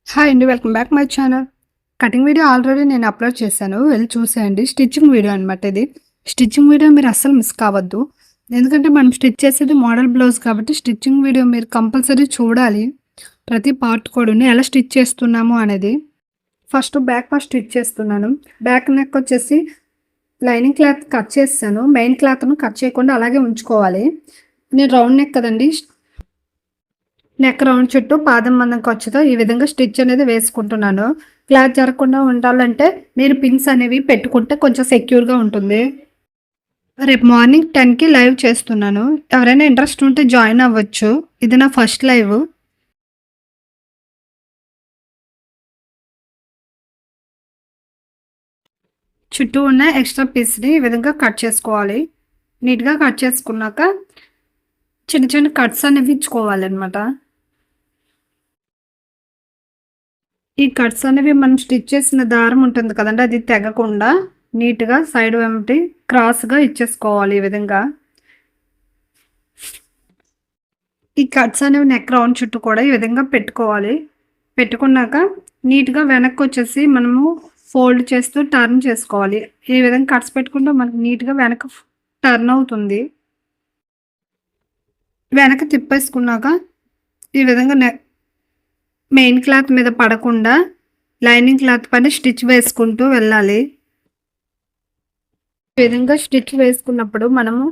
Hi అండి. Welcome back my channel. Cutting video already నేను upload చేశాను. వెళ్ళి చూసేయండి. స్టిచ్చింగ్ వీడియో అనమాట ఇది. స్టిచ్చింగ్ వీడియో మీరు అస్సలు మిస్ కావద్దు. ఎందుకంటే మనం స్టిచ్ చేసేది మోడల్ బ్లౌజ్ కాబట్టి స్టిచ్చింగ్ వీడియో మీరు కంపల్సరీ చూడాలి. ప్రతి పార్ట్ కూడాను ఎలా స్టిచ్ చేస్తున్నాము అనేది. ఫస్ట్ బ్యాక్ పార్ట్ స్టిచ్ చేస్తున్నాను. బ్యాక్ నెక్ వచ్చేసి లైనింగ్ క్లాత్ కట్ చేసాను. మెయిన్ క్లాత్ను కట్ చేయకుండా అలాగే ఉంచుకోవాలి. నేను రౌండ్ నెక్ కదండి, నెక్ రౌండ్ చుట్టూ పాదం మందం ఖర్చుతో ఈ విధంగా స్టిచ్ అనేది వేసుకుంటున్నాను. క్లాత్ జరగకుండా ఉండాలంటే మీరు పిన్స్ అనేవి పెట్టుకుంటే కొంచెం సెక్యూర్గా ఉంటుంది. రేపు మార్నింగ్ 10కి లైవ్ చేస్తున్నాను. ఎవరైనా ఇంట్రెస్ట్ ఉంటే జాయిన్ అవ్వచ్చు. ఇది నా ఫస్ట్ లైవ్. చుట్టూ ఉన్న ఎక్స్ట్రా పీస్ని ఈ విధంగా కట్ చేసుకోవాలి. నీట్గా కట్ చేసుకున్నాక చిన్న చిన్న కట్స్ అనేవి ఇచ్చుకోవాలన్నమాట. ఈ కట్స్ అనేవి మనం స్టిచ్ చేసిన దారం ఉంటుంది కదండి, అది తెగకుండా నీట్గా సైడ్ వెంబడి క్రాస్గా ఇచ్చేసుకోవాలి. ఈ విధంగా ఈ కట్స్ అనేవి నెక్ రౌండ్ చుట్టూ కూడా ఈ విధంగా పెట్టుకోవాలి. పెట్టుకున్నాక నీట్గా వెనక్కి వచ్చేసి మనము ఫోల్డ్ చేస్తూ టర్న్ చేసుకోవాలి. ఈ విధంగా కట్స్ పెట్టుకుంటే మనకి నీట్గా వెనక్కి టర్న్ అవుతుంది. వెనక్కి తిప్పేసుకున్నాక ఈ విధంగా మెయిన్ క్లాత్ మీద పడకుండా లైనింగ్ క్లాత్ పైన స్టిచ్ వేసుకుంటూ వెళ్ళాలి. ఈ విధంగా స్టిచ్ వేసుకున్నప్పుడు మనము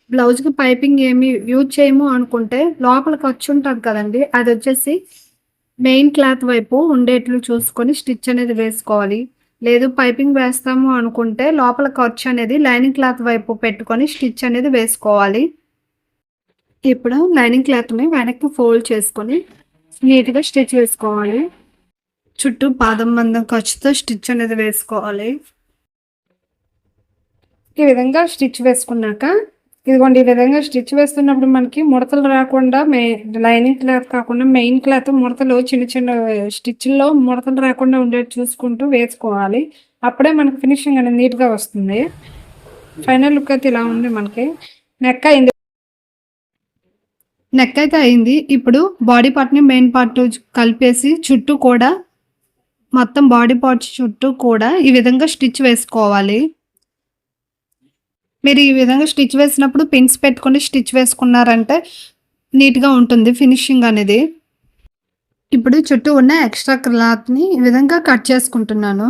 బ్లౌజ్కి పైపింగ్ ఏమి యూజ్ చేయము అనుకుంటే లోపల ఖర్చు ఉంటుంది కదండి, అది వచ్చేసి మెయిన్ క్లాత్ వైపు ఉండేట్లు చూసుకొని స్టిచ్ అనేది వేసుకోవాలి. లేదు పైపింగ్ వేస్తాము అనుకుంటే లోపల ఖర్చు అనేది లైనింగ్ క్లాత్ వైపు పెట్టుకొని స్టిచ్ అనేది వేసుకోవాలి. ఇప్పుడు లైనింగ్ క్లాత్ని వెనక్కి ఫోల్డ్ చేసుకొని నీట్గా స్టిచ్ వేసుకోవాలి. చుట్టూ పాదం మందం ఖర్చుతో స్టిచ్ అనేది వేసుకోవాలి. ఈ విధంగా స్టిచ్ వేసుకున్నాక ఇదిగోండి, ఈ విధంగా స్టిచ్ వేస్తున్నప్పుడు మనకి ముడతలు రాకుండా లైనింగ్ క్లాత్ కాకుండా మెయిన్ క్లాత్ ముడతలు చిన్న చిన్న స్టిచ్ల్లో ముడతలు రాకుండా ఉండేది చూసుకుంటూ వేసుకోవాలి. అప్పుడే మనకి ఫినిషింగ్ అనేది నీట్గా వస్తుంది. ఫైనల్ లుక్ అయితే ఇలా ఉంది. మనకి నెక్ అయింది. నెక్ అయితే అయింది. ఇప్పుడు బాడీ పార్ట్ని మెయిన్ పార్ట్ కలిపేసి చుట్టూ కూడా మొత్తం బాడీ పార్ట్స్ చుట్టూ కూడా ఈ విధంగా స్టిచ్ వేసుకోవాలి. మీరు ఈ విధంగా స్టిచ్ వేసినప్పుడు పిన్స్ పెట్టుకొని స్టిచ్ వేసుకున్నారంటే నీట్గా ఉంటుంది ఫినిషింగ్ అనేది. ఇప్పుడు చుట్టూ ఉన్న ఎక్స్ట్రా క్లాత్ని ఈ విధంగా కట్ చేసుకుంటున్నాను.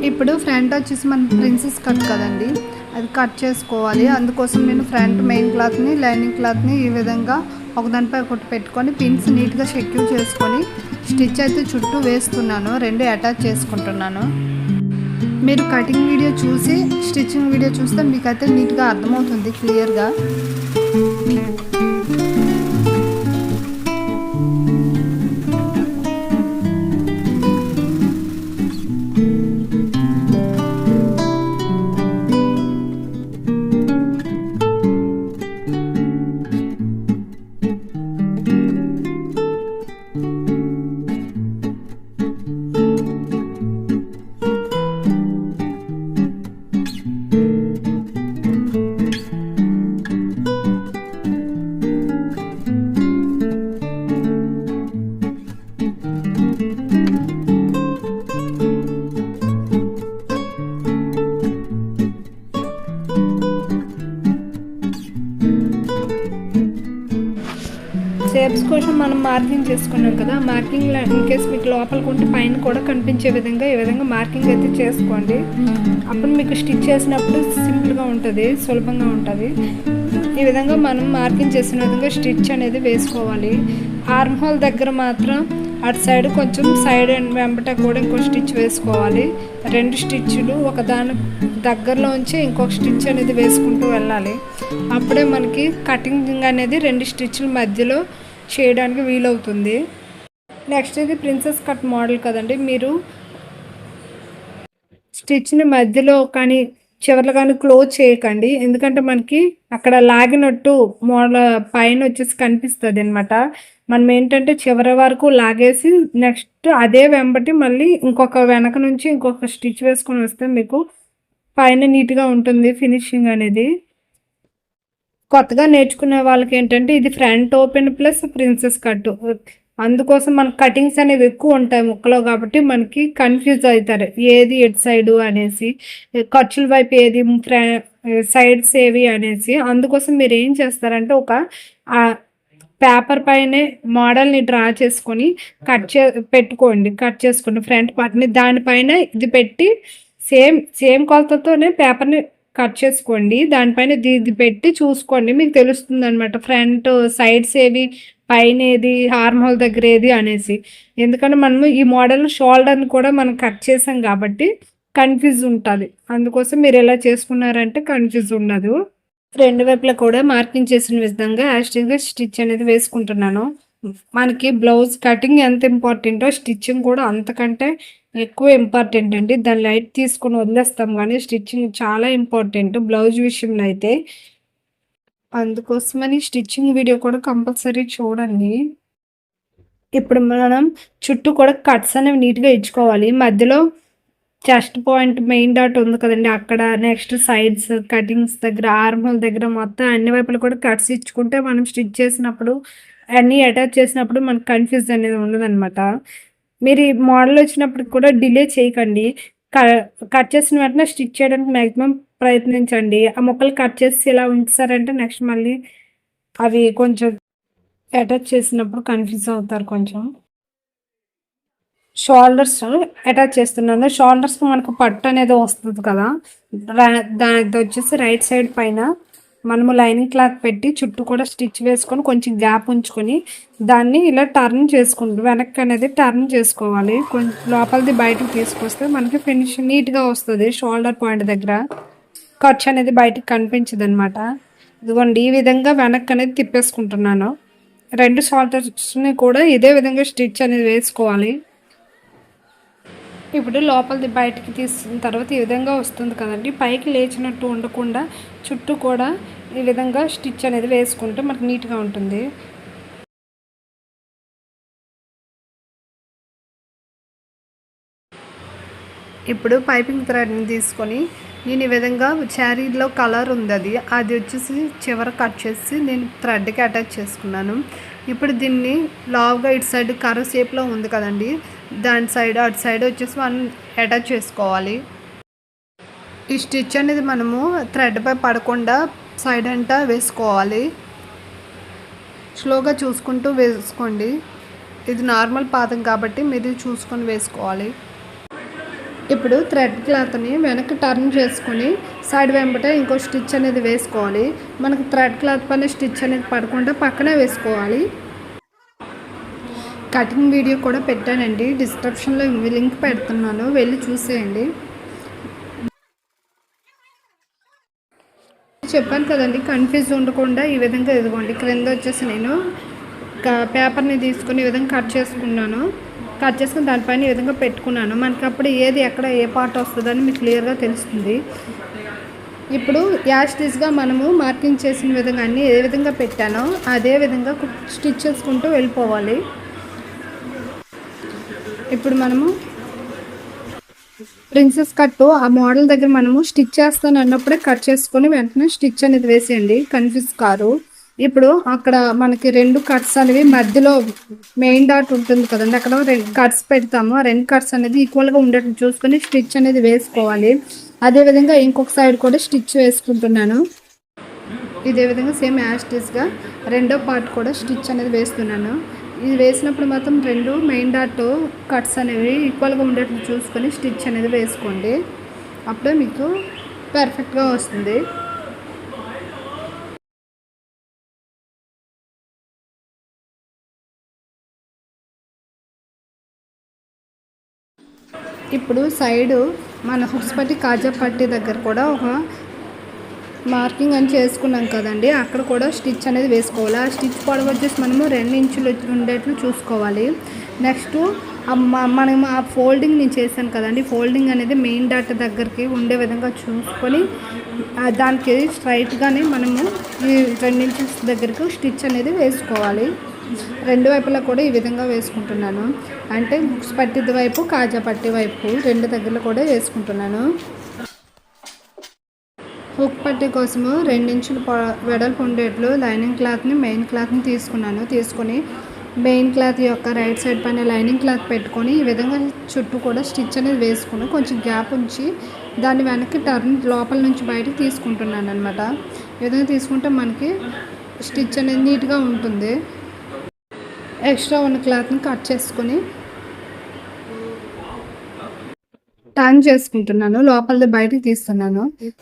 ఇప్పుడు ఫ్రంట్ వచ్చేసి మన ప్రిన్సెస్ కట్ కదండి, అది కట్ చేసుకోవాలి. అందుకోసం నేను ఫ్రంట్ మెయిన్ క్లాత్ని లైనింగ్ క్లాత్ని ఈ విధంగా ఒకదానిపై ఒకటి పెట్టుకొని పిన్స్ నీట్గా సెక్యూర్ చేసుకొని స్టిచ్ అయితే చుట్టూ వేస్తున్నాను. రెండు అటాచ్ చేసుకుంటున్నాను. మీరు కటింగ్ వీడియో చూసి స్టిచ్చింగ్ వీడియో చూస్తే మీకైతే నీట్గా అర్థమవుతుంది క్లియర్గా. షేప్స్ కోసం మనం మార్కింగ్ చేసుకున్నాం కదా, మార్కింగ్ ఇన్ కేస్ మీకు లోపలికి ఉంటే పైన కూడా కనిపించే విధంగా ఈ విధంగా మార్కింగ్ అయితే చేసుకోండి. అప్పుడు మీకు స్టిచ్ చేసినప్పుడు సింపుల్గా ఉంటుంది, సులభంగా ఉంటుంది. ఈ విధంగా మనం మార్కింగ్ చేసిన విధంగా స్టిచ్ అనేది వేసుకోవాలి. ఆర్మ్ హోల్ దగ్గర మాత్రం అటు సైడ్ కొంచెం సైడ్ వెంబట కూడా ఇంకో స్టిచ్ వేసుకోవాలి. 2 స్టిచ్లు ఒకదాని దగ్గరలో ఉంచి ఇంకొక స్టిచ్ అనేది వేసుకుంటూ వెళ్ళాలి. అప్పుడే మనకి కటింగ్ అనేది 2 స్టిచ్ల మధ్యలో చేయడానికి వీలవుతుంది. నెక్స్ట్ ఇది ప్రిన్సెస్ కట్ మోడల్ కదండి. మీరు స్టిచ్ని మధ్యలో కానీ చివర్లో కానీ క్లోజ్ చేయకండి. ఎందుకంటే మనకి అక్కడ లాగినట్టు పైన వచ్చేసి కనిపిస్తుంది అనమాట. మనం ఏంటంటే చివరి వరకు లాగేసి నెక్స్ట్ అదే వెంబటి మళ్ళీ వెనక నుంచి ఇంకొక స్టిచ్ వేసుకొని వస్తే మీకు పైన నీట్గా ఉంటుంది ఫినిషింగ్ అనేది. కొత్తగా నేర్చుకునే వాళ్ళకి ఏంటంటే ఇది front open plus princess cut. అందుకోసం మనకు కటింగ్స్ అనేవి ఎక్కువ ఉంటాయి ముక్కలో కాబట్టి మనకి కన్ఫ్యూజ్ అవుతారు ఏది ఎటు సైడు అనేసి, ఖర్చుల వైపు ఏది సైడ్స్ ఏవి అనేసి. అందుకోసం మీరు ఏం చేస్తారంటే ఒక పేపర్ పైనే మోడల్ని డ్రా చేసుకొని కట్ చేసుకోండి ఫ్రంట్ పార్ట్ని. దానిపైన ఇది పెట్టి సేమ్ కొలతతోనే పేపర్ని కట్ చేసుకోండి. దానిపైన ఇది పెట్టి చూసుకోండి, మీకు తెలుస్తుంది అనమాట ఫ్రంట్ సైడ్స్ ఏవి, పైన ఏది, హార్మ్ హోల్ దగ్గర ఏది అనేసి. ఎందుకంటే మనము ఈ మోడల్ షోల్డర్ని కూడా మనం కట్ చేసాం కాబట్టి కన్ఫ్యూజ్ ఉంటుంది. అందుకోసం మీరు ఎలా చేసుకున్నారంటే కన్ఫ్యూజ్ ఉండదు. 2 వైపులా కూడా మార్కింగ్ చేసిన విధంగా యాస్టీగా స్టిచ్ అనేది వేసుకుంటున్నాను. మనకి బ్లౌజ్ కటింగ్ ఎంత ఇంపార్టెంటో స్టిచ్చింగ్ కూడా అంతకంటే ఎక్కువ ఇంపార్టెంట్ అండి. దాన్ని లైట్ తీసుకొని వదిలేస్తాం కానీ స్టిచ్చింగ్ చాలా ఇంపార్టెంట్ బ్లౌజ్ విషయంలో అయితే. అందుకోసమని స్టిచ్చింగ్ వీడియో కూడా కంపల్సరీ చూడండి. ఇప్పుడు మనం చుట్టూ కూడా కట్స్ అనేవి నీట్గా ఇచ్చుకోవాలి. మధ్యలో చెస్ట్ పాయింట్ మెయిన్ డాట్ ఉంది కదండి, అక్కడ నెక్స్ట్ సైడ్స్ కటింగ్స్ దగ్గర, ఆర్మ్ హోల్ దగ్గర మొత్తం అన్ని వైపులు కూడా కట్స్ ఇచ్చుకుంటే మనం స్టిచ్ చేసినప్పుడు అన్నీ అటాచ్ చేసినప్పుడు మనకు కన్ఫ్యూజ్ అనేది ఉండదన్నమాట. మీరు ఈ మోడల్ వచ్చినప్పటికి కూడా డిలే చేయకండి. కట్ చేసిన వెంటనే స్టిచ్ చేయడానికి మ్యాక్సిమం ప్రయత్నించండి. ఆ ముక్కలు కట్ చేసి ఇలా ఉంచారంటే నెక్స్ట్ మళ్ళీ అవి కొంచెం అటాచ్ చేసినప్పుడు కన్ఫ్యూజ్ అవుతారు కొంచెం. షోల్డర్స్ అటాచ్ చేస్తున్నాను. షోల్డర్స్కి మనకు పట్టు అనేది వస్తుంది కదా, దానికి వచ్చేసి రైట్ సైడ్ పైన మనము లైనింగ్ క్లాత్ పెట్టి చుట్టూ కూడా స్టిచ్ వేసుకొని కొంచెం గ్యాప్ ఉంచుకొని దాన్ని ఇలా టర్న్ చేసుకుంటూ వెనక్కి అనేది టర్న్ చేసుకోవాలి. కొంచెం లోపలిది బయటకు తీసుకొస్తే మనకి ఫినిష్ నీట్గా వస్తుంది. షోల్డర్ పాయింట్ దగ్గర ఖర్చు అనేది బయటకు కనిపించదు అనమాట. ఇదిగోండి ఈ విధంగా వెనక్కి అనేది తిప్పేసుకుంటున్నాను. 2 షోల్డర్స్ని కూడా ఇదే విధంగా స్టిచ్ అనేది వేసుకోవాలి. ఇప్పుడు లోపలిది బయటికి తీసిన తర్వాత ఈ విధంగా వస్తుంది కదండి. పైకి లేచినట్టు ఉండకుండా చుట్టూ కూడా ఈ విధంగా స్టిచ్ అనేది వేసుకుంటే మనకు నీట్గా ఉంటుంది. ఇప్పుడు పైపింగ్ థ్రెడ్ని తీసుకొని నేను ఈ విధంగా శారీలో కలర్ ఉంది అది వచ్చేసి చివర కట్ చేసి నేను థ్రెడ్కి అటాచ్ చేసుకున్నాను. ఇప్పుడు దీన్ని లావుగా ఇటు సైడ్ కర్వ్ షేప్లో ఉంది కదండి, దాని సైడ్ అటు సైడ్ వచ్చేసి మనం అటాచ్ చేసుకోవాలి. ఈ స్టిచ్ అనేది మనము థ్రెడ్పై పడకుండా సైడ్ అంతా వేసుకోవాలి. స్లోగా చూసుకుంటూ వేసుకోండి. ఇది నార్మల్ పాదం కాబట్టి మీరు చూసుకొని వేసుకోవాలి. ఇప్పుడు థ్రెడ్ క్లాత్ని వెనక్కి టర్న్ చేసుకొని సైడ్ వెంబట ఇంకో స్టిచ్ అనేది వేసుకోవాలి. మనకు థ్రెడ్ క్లాత్ పైన స్టిచ్ అనేది పడకుండా పక్కనే వేసుకోవాలి. కటింగ్ వీడియో కూడా పెట్టానండి, డిస్క్రిప్షన్లో లింక్ పెడుతున్నాను, వెళ్ళి చూసేయండి. చెప్పాను కదండి, కన్ఫ్యూజ్ ఉండకుండా ఈ విధంగా ఇదిగోండి క్రింద వచ్చేసి నేను పేపర్ని తీసుకుని ఈ విధంగా కట్ చేసుకుని దానిపైన ఈ విధంగా పెట్టుకున్నాను. మనకి అప్పుడు ఏది ఎక్కడ ఏ పార్ట్ వస్తుందని మీకు క్లియర్గా తెలుస్తుంది. ఇప్పుడు యాస్టీస్గా మనము మార్కింగ్ చేసిన విధంగా అన్నీ ఏ విధంగా పెట్టానో అదే విధంగా స్టిచ్ చేసుకుంటూ వెళ్ళిపోవాలి. ఇప్పుడు మనము ప్రిన్సెస్ కట్ ఆ మోడల్ దగ్గర మనము స్టిచ్ చేస్తాను అన్నప్పుడే కట్ చేసుకొని వెంటనే స్టిచ్ అనేది వేసేయండి, కన్ఫ్యూజ్ కారు. ఇప్పుడు అక్కడ మనకి 2 కట్స్ అనేవి మధ్యలో మెయిన్ డాట్ ఉంటుంది కదండి, అక్కడ 2 కట్స్ పెడతాము. ఆ 2 కట్స్ అనేది ఈక్వల్గా ఉండేట్టు చూసుకొని స్టిచ్ అనేది వేసుకోవాలి. అదేవిధంగా ఇంకొక సైడ్ కూడా స్టిచ్ వేసుకుంటున్నాను. ఇదే విధంగా సేమ్ యాస్టీస్గా రెండో పార్ట్ కూడా స్టిచ్ అనేది వేస్తున్నాను. ఇది వేసినప్పుడు మాత్రం 2 మెయిన్ డాట్ కట్స్ అనేవి ఈక్వల్గా ఉండేట్లు చూసుకొని స్టిచ్ అనేది వేసుకోండి. అప్పుడే మీకు పర్ఫెక్ట్గా వస్తుంది. ఇప్పుడు సైడు మన హుక్స్ పట్టి కాజా పట్టి దగ్గర కూడా ఒక మార్కింగ్ అని చేసుకున్నాం కదండి, అక్కడ కూడా స్టిచ్ అనేది వేసుకోవాలి. ఆ స్టిచ్ పొడవు వచ్చేసి మనము 2 ఇంచులు ఉండేట్లు చూసుకోవాలి. నెక్స్ట్ మనం ఆ ఫోల్డింగ్ నేను చేశాను కదండి, ఫోల్డింగ్ అనేది మెయిన్ డాట్ దగ్గరికి ఉండే విధంగా చూసుకొని దానికి స్ట్రైట్గానే మనము ఈ 2 ఇంచెస్ దగ్గరకు స్టిచ్ అనేది వేసుకోవాలి. 2 వైపులా కూడా ఈ విధంగా వేసుకుంటున్నాను. అంటే హుక్స్ పట్టిది వైపు కాజా పట్టి వైపు 2 దగ్గరలో కూడా వేసుకుంటున్నాను. హుక్ పట్టి కోసము 2 ఇంచులు వెడల్పు ఉండేట్లు లైనింగ్ క్లాత్ని మెయిన్ క్లాత్ని తీసుకొని మెయిన్ క్లాత్ యొక్క రైట్ సైడ్ పైన లైనింగ్ క్లాత్ పెట్టుకొని ఈ విధంగా చుట్టూ కూడా స్టిచ్ అనేది వేసుకుని కొంచెం గ్యాప్ ఉంచి దాన్ని వెనక్కి టర్న్ లోపల నుంచి బయటకు తీసుకుంటున్నాను అనమాట. ఈ విధంగా తీసుకుంటే మనకి స్టిచ్ అనేది నీట్గా ఉంటుంది. ఎక్స్ట్రా ఉన్న క్లాత్ని కట్ చేసుకొని టర్న్ చేసుకుంటున్నాను, లోపలిది బయటకు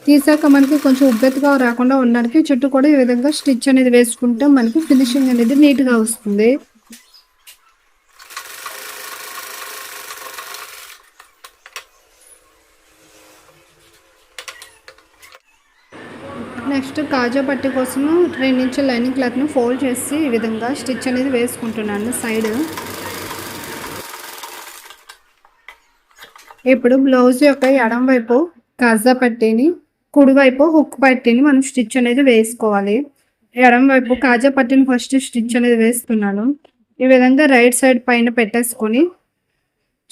తీసాక మనకి కొంచెం ఉబ్బెత్తుగా రాకుండా ఉండడానికి చుట్టూ కూడా ఈ విధంగా స్టిచ్ అనేది వేసుకుంటే మనకి ఫినిషింగ్ అనేది నీట్గా వస్తుంది. నెక్స్ట్ కాజా పట్టి కోసము 2 ఇంచుల లైనింగ్ క్లాత్ని ఫోల్డ్ చేసి ఈ విధంగా స్టిచ్ అనేది వేసుకుంటున్నాను సైడ్. ఇప్పుడు బ్లౌజ్ యొక్క ఎడం వైపు కాజా పట్టీని, కుడివైపు హుక్ పట్టీని మనం స్టిచ్ అనేది వేసుకోవాలి. ఎడం వైపు కాజా పట్టీని ఫస్ట్ స్టిచ్ అనేది వేస్తున్నాను. ఈ విధంగా రైట్ సైడ్ పైన పెట్టేసుకొని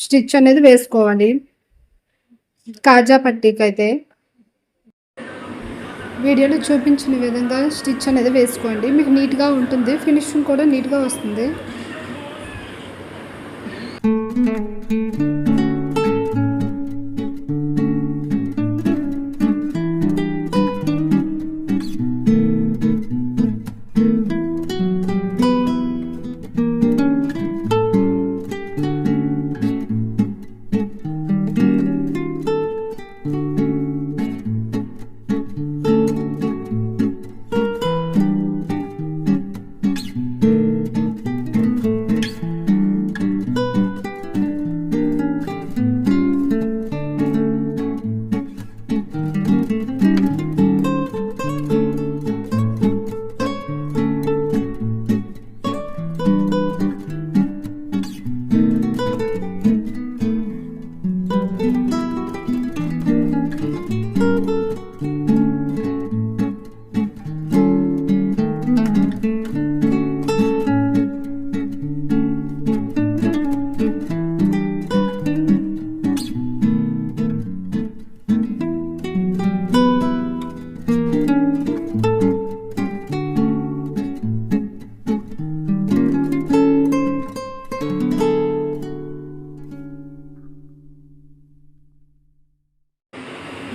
స్టిచ్ అనేది వేసుకోవాలి. కాజా పట్టీకి అయితే వీడియోలో చూపించిన విధంగా స్టిచ్ అనేది వేసుకోండి, మీకు నీట్గా ఉంటుంది, ఫినిషింగ్ కూడా నీట్గా వస్తుంది.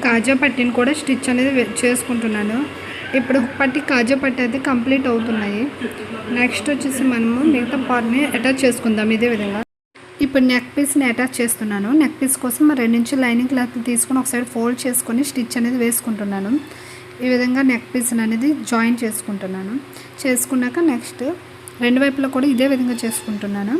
కాజా పట్టిని కూడా స్టిచ్ అనేది చేసుకుంటున్నాను. ఇప్పుడు పట్టి కాజా పట్టి అయితే కంప్లీట్ అవుతున్నాయి. నెక్స్ట్ వచ్చేసి మనము మిగతా పార్ట్ని అటాచ్ చేసుకుందాం ఇదే విధంగా. ఇప్పుడు నెక్ పీస్ని అటాచ్ చేస్తున్నాను. నెక్ పీస్ కోసం 2 ఇంచుల లైనింగ్ క్లాత్ తీసుకొని ఒక సైడ్ ఫోల్డ్ చేసుకొని స్టిచ్ అనేది వేసుకుంటున్నాను. ఈ విధంగా నెక్ పీస్ అనేది జాయిన్ చేసుకున్నాక నెక్స్ట్ 2 వైపులా కూడా ఇదే విధంగా చేసుకుంటున్నాను.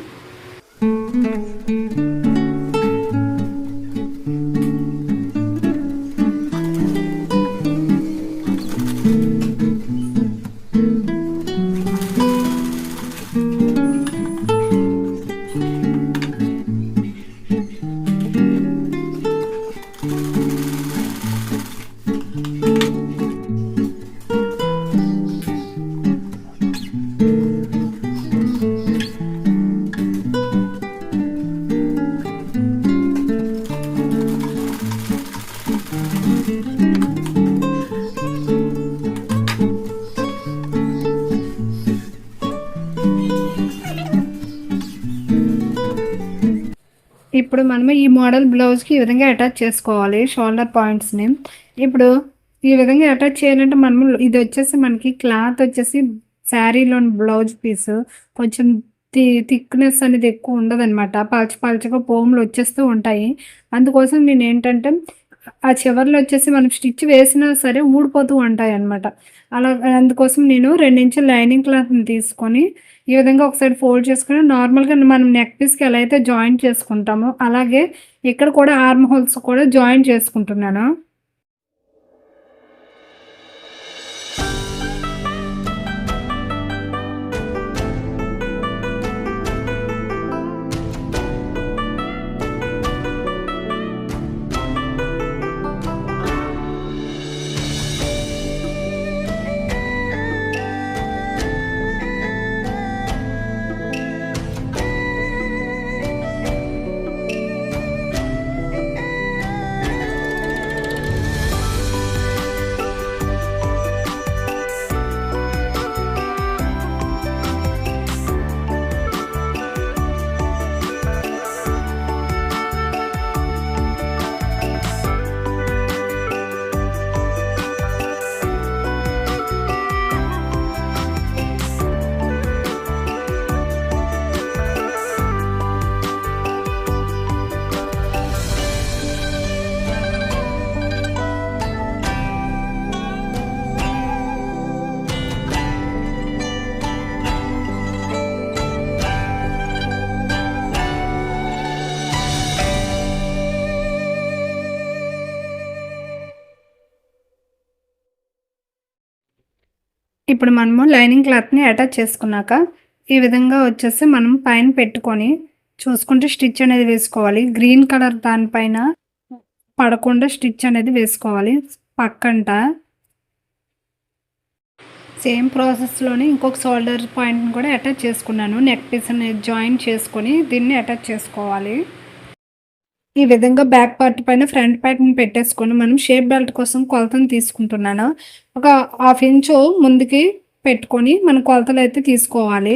ఇప్పుడు మనము ఈ మోడల్ బ్లౌజ్కి ఈ విధంగా అటాచ్ చేసుకోవాలి షోల్డర్ పాయింట్స్ని. ఇప్పుడు ఈ విధంగా అటాచ్ చేయాలంటే మనము ఇది వచ్చేసి మనకి క్లాత్ వచ్చేసి శారీలోని బ్లౌజ్ పీస్ కొంచెం థిక్నెస్ అనేది ఎక్కువ ఉండదన్నమాట, పలచగా పోములు వచ్చేస్తూ ఉంటాయి. అందుకోసం నేను ఏంటంటే ఆ చివర్లో వచ్చేసి మనం స్టిచ్ వేసినా సరే ఊడిపోతూ ఉంటాయన్నమాట. అలా అందుకోసం నేను 2 ఇంచుల లైనింగ్ క్లాత్‌ని తీసుకొని, ఈ విధంగా ఒక సైడ్ ఫోల్డ్ చేసుకొని నార్మల్‌గా మనం నెక్ పీస్‌కి ఎలా అయితే జాయింట్ చేసుకుంటామో, అలాగే ఇక్కడ కూడా ఆర్మ్ హోల్స్ కూడా జాయింట్ చేసుకుంటున్నాను. ఇప్పుడు మనము లైనింగ్ క్లాత్‌ని అటాచ్ చేసుకున్నాక, ఈ విధంగా వచ్చేసి మనం పైన పెట్టుకొని చూసుకుంటూ స్టిచ్ అనేది వేసుకోవాలి. గ్రీన్ కలర్ దానిపైన పడకుండా స్టిచ్ అనేది వేసుకోవాలి పక్కంట. సేమ్ ప్రాసెస్‌లోనే ఇంకొక షోల్డర్ పాయింట్‌ని కూడా అటాచ్ చేసుకున్నాను. నెక్ పీస్ అనేది జాయిన్ చేసుకొని దీన్ని అటాచ్ చేసుకోవాలి. ఈ విధంగా బ్యాక్ పార్ట్ పైన ఫ్రంట్ పార్ట్‌ని పెట్టేసుకొని మనం షేప్ బెల్ట్ కోసం కొలతను తీసుకుంటున్నాను. ఒక హాఫ్ ఇంచు ముందుకి పెట్టుకొని మనం కొలతలైతే తీసుకోవాలి.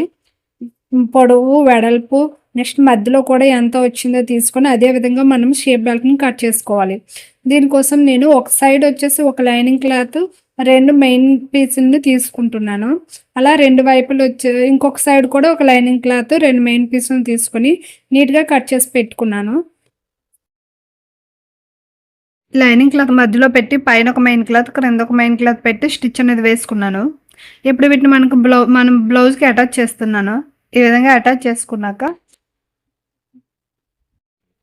పొడవు, వెడల్పు నెక్స్ట్ మధ్యలో కూడా ఎంత వచ్చిందో తీసుకొని అదే విధంగా మనం షేప్ బెల్ట్‌ని కట్ చేసుకోవాలి. దీనికోసం నేను ఒక సైడ్ వచ్చేసి ఒక లైనింగ్ క్లాత్, 2 మెయిన్ పీసుల్ని తీసుకుంటున్నాను. అలా 2 వైపులు ఇంకొక సైడ్ కూడా ఒక లైనింగ్ క్లాత్, 2 మెయిన్ పీసులను తీసుకొని నీట్‌గా కట్ చేసి పెట్టుకున్నాను. లైనింగ్ క్లాత్ మధ్యలో పెట్టి పైన ఒక మెయిన్ క్లాత్, క్రింద ఒక మెయిన్ క్లాత్ పెట్టి స్టిచ్ అనేది వేసుకున్నాను. ఇప్పుడు వీటిని మనం బ్లౌజ్‌కి అటాచ్ చేస్తున్నాను. ఈ విధంగా అటాచ్ చేసుకున్నాక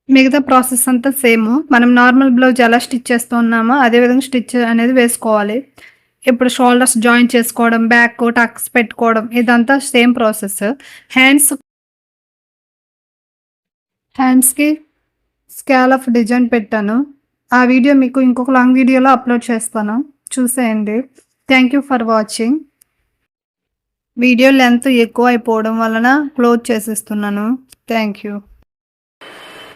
మిగతా ప్రాసెస్ అంతా సేమ్. మనం నార్మల్ బ్లౌజ్ ఎలా స్టిచ్ చేస్తూ ఉన్నామో అదే విధంగా స్టిచ్ అనేది వేసుకోవాలి. ఇప్పుడు షోల్డర్స్ జాయిన్ చేసుకోవడం, బ్యాక్ టక్స్ పెట్టుకోవడం ఇదంతా సేమ్ ప్రాసెస్. హ్యాండ్స్ హ్యాండ్స్‌కి స్కాలప్ డిజైన్ పెట్టాను. ఆ వీడియో మీకు ఇంకొక లాంగ్ వీడియోలో అప్లోడ్ చేస్తాను. చూసేయండి. Thank you for watching. Video length ఎక్కువ అయిపోవడం వలన క్లోజ్ చేసేస్తున్నాను. Thank you.